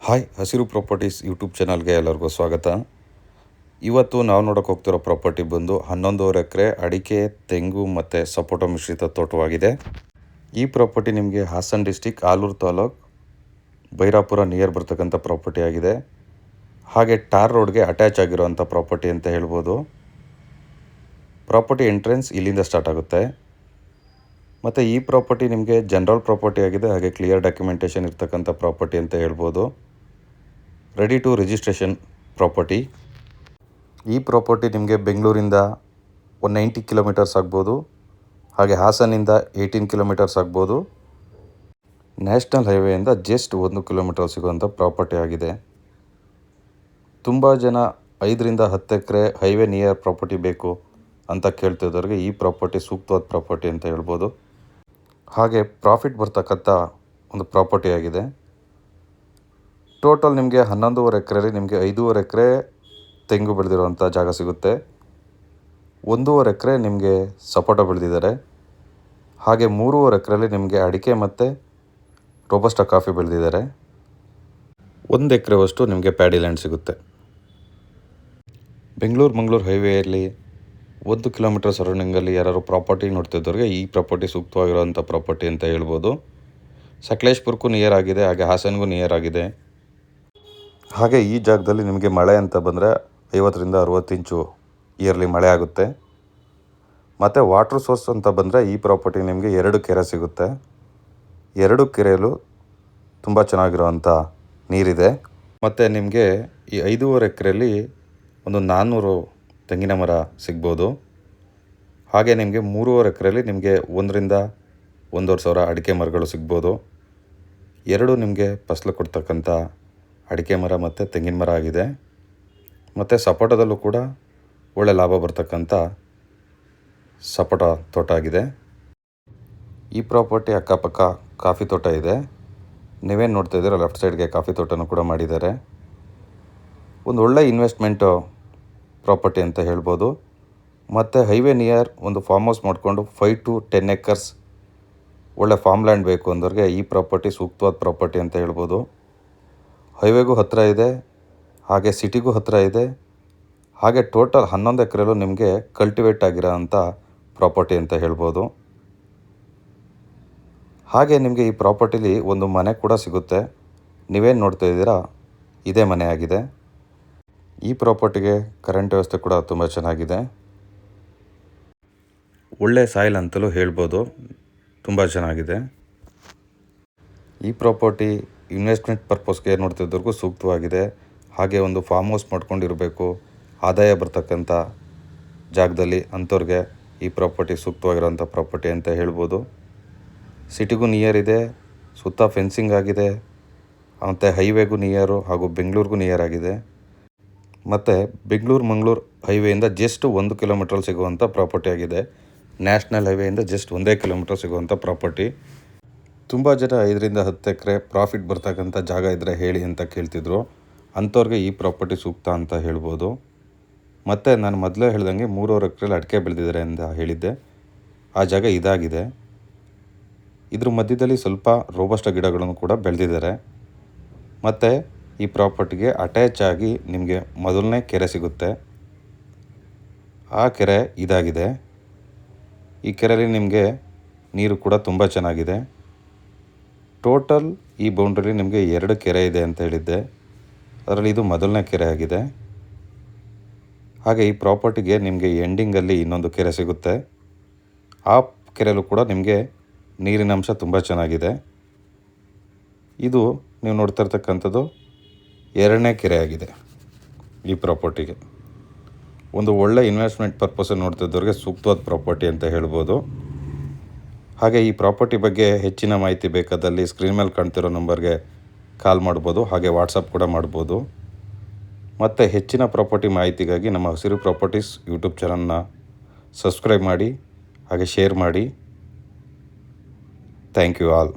Hi ಹಸಿರು properties YouTube ಚಾನಲ್ಗೆ ಎಲ್ಲರಿಗೂ ಸ್ವಾಗತ. ಇವತ್ತು ನಾವು ನೋಡೋಕೆ ಹೋಗ್ತಿರೋ ಪ್ರಾಪರ್ಟಿ ಬಂದು 11.5 ಎಕರೆ ಅಡಿಕೆ, ತೆಂಗು ಮತ್ತು ಸಪೋಟೊ ಮಿಶ್ರಿತ ತೋಟವಾಗಿದೆ. ಈ ಪ್ರಾಪರ್ಟಿ ನಿಮಗೆ ಹಾಸನ ಡಿಸ್ಟಿಕ್, ಆಲೂರು ತಾಲೂಕು, ಬೈರಾಪುರ ನಿಯರ್ ಬರ್ತಕ್ಕಂಥ ಪ್ರಾಪರ್ಟಿ ಆಗಿದೆ. ಹಾಗೆ ಟಾರ್ ರೋಡ್ಗೆ ಅಟ್ಯಾಚ್ ಆಗಿರೋವಂಥ ಪ್ರಾಪರ್ಟಿ ಅಂತ ಹೇಳ್ಬೋದು. ಪ್ರಾಪರ್ಟಿ ಎಂಟ್ರೆನ್ಸ್ ಇಲ್ಲಿಂದ ಸ್ಟಾರ್ಟ್ ಆಗುತ್ತೆ. ಮತ್ತು ಈ ಪ್ರಾಪರ್ಟಿ ನಿಮಗೆ ಜನರಲ್ ಪ್ರಾಪರ್ಟಿ ಆಗಿದೆ. ಹಾಗೆ ಕ್ಲಿಯರ್ ಡಾಕ್ಯುಮೆಂಟೇಷನ್ ಇರ್ತಕ್ಕಂಥ ಪ್ರಾಪರ್ಟಿ ಅಂತ ಹೇಳ್ಬೋದು. Ready to registration property. ಈ ಪ್ರಾಪರ್ಟಿ ನಿಮಗೆ ಬೆಂಗಳೂರಿಂದ 190 ಕಿಲೋಮೀಟರ್ಸ್ ಆಗ್ಬೋದು. ಹಾಗೆ ಹಾಸನಿಂದ 18 ಕಿಲೋಮೀಟರ್ಸ್ ಆಗ್ಬೋದು. ನ್ಯಾಷನಲ್ ಹೈವೇಯಿಂದ ಜಸ್ಟ್ 1 ಕಿಲೋಮೀಟರ್ ಸಿಗುವಂಥ ಪ್ರಾಪರ್ಟಿ ಆಗಿದೆ. ತುಂಬ ಜನ 5ರಿಂದ 10 ಎಕರೆ ಹೈವೇ ನಿಯರ್ ಪ್ರಾಪರ್ಟಿ ಬೇಕು ಅಂತ ಕೇಳ್ತಿದ್ದವ್ರಿಗೆ ಈ ಪ್ರಾಪರ್ಟಿ ಸೂಕ್ತವಾದ ಪ್ರಾಪರ್ಟಿ ಅಂತ ಹೇಳ್ಬೋದು. ಹಾಗೆ ಪ್ರಾಫಿಟ್ ಬರ್ತಕ್ಕಂಥ ಒಂದು ಪ್ರಾಪರ್ಟಿ ಆಗಿದೆ. ಟೋಟಲ್ ನಿಮಗೆ 11.5 ಎಕರೆಯಲ್ಲಿ ನಿಮಗೆ 5.5 ಎಕರೆ ತೆಂಗು ಬೆಳೆದಿರುವಂಥ ಜಾಗ ಸಿಗುತ್ತೆ. 1.5 ಎಕರೆ ನಿಮಗೆ ಸಪೋಟ ಬೆಳೆದಿದ್ದಾರೆ. ಹಾಗೆ 3.5 ಎಕರೆಯಲ್ಲಿ ನಿಮಗೆ ಅಡಿಕೆ ಮತ್ತು ರೋಬಸ್ಟಾ ಕಾಫಿ ಬೆಳೆದಿದ್ದಾರೆ. 1 ಎಕರೆವಷ್ಟು ನಿಮಗೆ ಪ್ಯಾಡಿ ಲ್ಯಾಂಡ್ ಸಿಗುತ್ತೆ. ಬೆಂಗಳೂರು-ಮಂಗಳೂರು ಹೈವೇಯಲ್ಲಿ 1 ಕಿಲೋಮೀಟರ್ ಸರೌಂಡಿಂಗಲ್ಲಿ ಯಾರು ಪ್ರಾಪರ್ಟಿ ನೋಡ್ತಿದ್ದವ್ರಿಗೆ ಈ ಪ್ರಾಪರ್ಟಿ ಸೂಕ್ತವಾಗಿರುವಂಥ ಪ್ರಾಪರ್ಟಿ ಅಂತ ಹೇಳ್ಬೋದು. ಸಕಲೇಶ್ಪುರಕ್ಕೂ ನಿಯರ್ ಆಗಿದೆ, ಹಾಗೆ ಹಾಸನ್ಗೂ ನಿಯರ್ ಆಗಿದೆ. ಹಾಗೆ ಈ ಜಾಗದಲ್ಲಿ ನಿಮಗೆ ಮಳೆ ಅಂತ ಬಂದರೆ 50ರಿಂದ 60 ಇಂಚು ಇಯರ್ಲಿ ಮಳೆ ಆಗುತ್ತೆ. ಮತ್ತು ವಾಟ್ರ್ ಸೋರ್ಸ್ ಅಂತ ಬಂದರೆ ಈ ಪ್ರಾಪರ್ಟಿ ನಿಮಗೆ 2 ಕೆರೆ ಸಿಗುತ್ತೆ. 2 ಕೆರೆಯಲ್ಲೂ ತುಂಬ ಚೆನ್ನಾಗಿರೋವಂಥ ನೀರಿದೆ. ಮತ್ತು ನಿಮಗೆ ಈ 5.5 ಎಕರೆಯಲ್ಲಿ ಒಂದು 400 ತೆಂಗಿನ ಮರ ಸಿಗ್ಬೋದು. ಹಾಗೆ ನಿಮಗೆ 3.5 ಎಕರೆಯಲ್ಲಿ ನಿಮಗೆ 1ರಿಂದ 1.5 ಸಾವಿರ ಅಡಿಕೆ ಮರಗಳು ಸಿಗ್ಬೋದು. 2 ನಿಮಗೆ ಫಸಲು ಕೊಡ್ತಕ್ಕಂಥ ಅಡಿಕೆ ಮರ ಮತ್ತು ತೆಂಗಿನ ಮರ ಆಗಿದೆ. ಮತ್ತು ಸಪೋಟದಲ್ಲೂ ಕೂಡ ಒಳ್ಳೆ ಲಾಭ ಬರ್ತಕ್ಕಂಥ ಸಪೋಟ ತೋಟ ಆಗಿದೆ. ಈ ಪ್ರಾಪರ್ಟಿ ಅಕ್ಕಪಕ್ಕ ಕಾಫಿ ತೋಟ ಇದೆ. ನೀವೇನು ನೋಡ್ತಾ ಇದ್ದೀರ ಲೆಫ್ಟ್ ಸೈಡ್ಗೆ ಕಾಫಿ ತೋಟನೂ ಕೂಡ ಮಾಡಿದ್ದಾರೆ. ಒಂದು ಒಳ್ಳೆ ಇನ್ವೆಸ್ಟ್ಮೆಂಟು ಪ್ರಾಪರ್ಟಿ ಅಂತ ಹೇಳ್ಬೋದು. ಮತ್ತು ಹೈವೇ ನಿಯರ್ ಒಂದು ಫಾರ್ಮ್ ಹೌಸ್ ಮಾಡಿಕೊಂಡು 5 to 10 ಎಕರ್ಸ್ ಒಳ್ಳೆ ಫಾರ್ಮ್ ಲ್ಯಾಂಡ್ ಬೇಕು ಅಂದವ್ರಿಗೆ ಈ ಪ್ರಾಪರ್ಟಿ ಸೂಕ್ತವಾದ ಪ್ರಾಪರ್ಟಿ ಅಂತ ಹೇಳ್ಬೋದು. ಹೈವೇಗೂ ಹತ್ತಿರ ಇದೆ, ಹಾಗೆ ಸಿಟಿಗೂ ಹತ್ತಿರ ಇದೆ. ಹಾಗೆ ಟೋಟಲ್ 11 ಎಕರೆಲ್ಲೂ ನಿಮಗೆ ಕಲ್ಟಿವೇಟ್ ಆಗಿರೋ ಅಂಥ ಪ್ರಾಪರ್ಟಿ ಅಂತ ಹೇಳ್ಬೋದು. ಹಾಗೆ ನಿಮಗೆ ಈ ಪ್ರಾಪರ್ಟಿಲಿ ಒಂದು ಮನೆ ಕೂಡ ಸಿಗುತ್ತೆ. ನೀವೇನು ನೋಡ್ತಾ ಇದ್ದೀರಾ ಇದೇ ಮನೆ ಆಗಿದೆ. ಈ ಪ್ರಾಪರ್ಟಿಗೆ ಕರೆಂಟ್ ವ್ಯವಸ್ಥೆ ಕೂಡ ತುಂಬ ಚೆನ್ನಾಗಿದೆ. ಒಳ್ಳೆ ಸಾಯಿಲ್ ಅಂತಲೂ ಹೇಳ್ಬೋದು, ತುಂಬ ಚೆನ್ನಾಗಿದೆ. ಈ ಪ್ರಾಪರ್ಟಿ ಇನ್ವೆಸ್ಟ್ಮೆಂಟ್ ಪರ್ಪಸ್ಗೆ ನೋಡ್ತಿದ್ದವ್ರಿಗೂ ಸೂಕ್ತವಾಗಿದೆ. ಹಾಗೆ ಒಂದು ಫಾರ್ಮ್ ಹೌಸ್ ಮಾಡ್ಕೊಂಡಿರಬೇಕು, ಆದಾಯ ಬರ್ತಕ್ಕಂಥ ಜಾಗದಲ್ಲಿ ಅಂಥವ್ರಿಗೆ ಈ ಪ್ರಾಪರ್ಟಿ ಸೂಕ್ತವಾಗಿರೋಂಥ ಪ್ರಾಪರ್ಟಿ ಅಂತ ಹೇಳ್ಬೋದು. ಸಿಟಿಗೂ ನಿಯರ್ ಇದೆ, ಸುತ್ತ ಫೆನ್ಸಿಂಗ್ ಆಗಿದೆ, ಮತ್ತು ಹೈವೇಗೂ ನಿಯರು ಹಾಗೂ ಬೆಂಗಳೂರಿಗೂ ನಿಯರ್ ಆಗಿದೆ. ಮತ್ತು ಬೆಂಗಳೂರು-ಮಂಗಳೂರು ಹೈವೇಯಿಂದ ಜಸ್ಟ್ 1 ಕಿಲೋಮೀಟ್ರಲ್ಲಿ ಸಿಗುವಂಥ ಪ್ರಾಪರ್ಟಿ ಆಗಿದೆ. ನ್ಯಾಷನಲ್ ಹೈವೇಯಿಂದ ಜಸ್ಟ್ 1 ಕಿಲೋಮೀಟರ್ ಸಿಗುವಂಥ ಪ್ರಾಪರ್ಟಿ. ತುಂಬ ಜನ 5ರಿಂದ 10 ಎಕರೆ ಪ್ರಾಫಿಟ್ ಬರ್ತಕ್ಕಂಥ ಜಾಗ ಇದ್ದರೆ ಹೇಳಿ ಅಂತ ಕೇಳ್ತಿದ್ರು. ಅಂಥವ್ರಿಗೆ ಈ ಪ್ರಾಪರ್ಟಿ ಸೂಕ್ತ ಅಂತ ಹೇಳ್ಬೋದು. ಮತ್ತು ನಾನು ಮೊದಲೇ ಹೇಳ್ದಂಗೆ 3.5 ಎಕರೆಯಲ್ಲಿ ಅಡಿಕೆ ಬೆಳೆದಿದ್ದಾರೆ ಅಂತ ಹೇಳಿದ್ದೆ. ಆ ಜಾಗ ಇದಾಗಿದೆ. ಇದ್ರ ಮಧ್ಯದಲ್ಲಿ ಸ್ವಲ್ಪ ರೋಬಸ್ಟಾ ಗಿಡಗಳನ್ನು ಕೂಡ ಬೆಳೆದಿದ್ದಾರೆ. ಮತ್ತು ಈ ಪ್ರಾಪರ್ಟಿಗೆ ಅಟ್ಯಾಚ್ ಆಗಿ ನಿಮಗೆ ಮೊದಲನೇ ಕೆರೆ ಸಿಗುತ್ತೆ. ಆ ಕೆರೆ ಇದಾಗಿದೆ. ಈ ಕೆರೆಯಲ್ಲಿ ನಿಮಗೆ ನೀರು ಕೂಡ ತುಂಬ ಚೆನ್ನಾಗಿದೆ. ಟೋಟಲ್ ಈ ಬೌಂಡ್ರಿಲಿ ನಿಮಗೆ 2 ಕೆರೆ ಇದೆ ಅಂತ ಹೇಳಿದ್ದೆ. ಅದರಲ್ಲಿ ಇದು ಮೊದಲನೇ ಕೆರೆ ಆಗಿದೆ. ಹಾಗೆ ಈ ಪ್ರಾಪರ್ಟಿಗೆ ನಿಮಗೆ ಎಂಡಿಂಗಲ್ಲಿ ಇನ್ನೊಂದು ಕೆರೆ ಸಿಗುತ್ತೆ. ಆ ಕೆರೆಯಲ್ಲೂ ಕೂಡ ನಿಮಗೆ ನೀರಿನ ಅಂಶ ತುಂಬ ಚೆನ್ನಾಗಿದೆ. ಇದು ನೀವು ನೋಡ್ತಾ ಇರ್ತಕ್ಕಂಥದ್ದು 2ನೇ ಕೆರೆ ಆಗಿದೆ ಈ ಪ್ರಾಪರ್ಟಿಗೆ. ಒಂದು ಒಳ್ಳೆ ಇನ್ವೆಸ್ಟ್ಮೆಂಟ್ ಪರ್ಪಸ್ ನೋಡ್ತಿದ್ದವ್ರಿಗೆ ಸೂಕ್ತವಾದ ಪ್ರಾಪರ್ಟಿ ಅಂತ ಹೇಳ್ಬೋದು. ಹಾಗೆ ಈ ಪ್ರಾಪರ್ಟಿ ಬಗ್ಗೆ ಹೆಚ್ಚಿನ ಮಾಹಿತಿ ಬೇಕಾದಲ್ಲಿ ಸ್ಕ್ರೀನ್ ಮೇಲೆ ಕಾಣ್ತಿರೋ ನಂಬರ್ಗೆ ಕಾಲ್ ಮಾಡ್ಬೋದು. ಹಾಗೆ ವಾಟ್ಸಪ್ ಕೂಡ ಮಾಡ್ಬೋದು. ಮತ್ತು ಹೆಚ್ಚಿನ ಪ್ರಾಪರ್ಟಿ ಮಾಹಿತಿಗಾಗಿ ನಮ್ಮ ಹಸಿರು ಪ್ರಾಪರ್ಟೀಸ್ ಯೂಟ್ಯೂಬ್ ಚಾನಲ್ನ ಸಬ್ಸ್ಕ್ರೈಬ್ ಮಾಡಿ, ಹಾಗೆ ಶೇರ್ ಮಾಡಿ. Thank you all.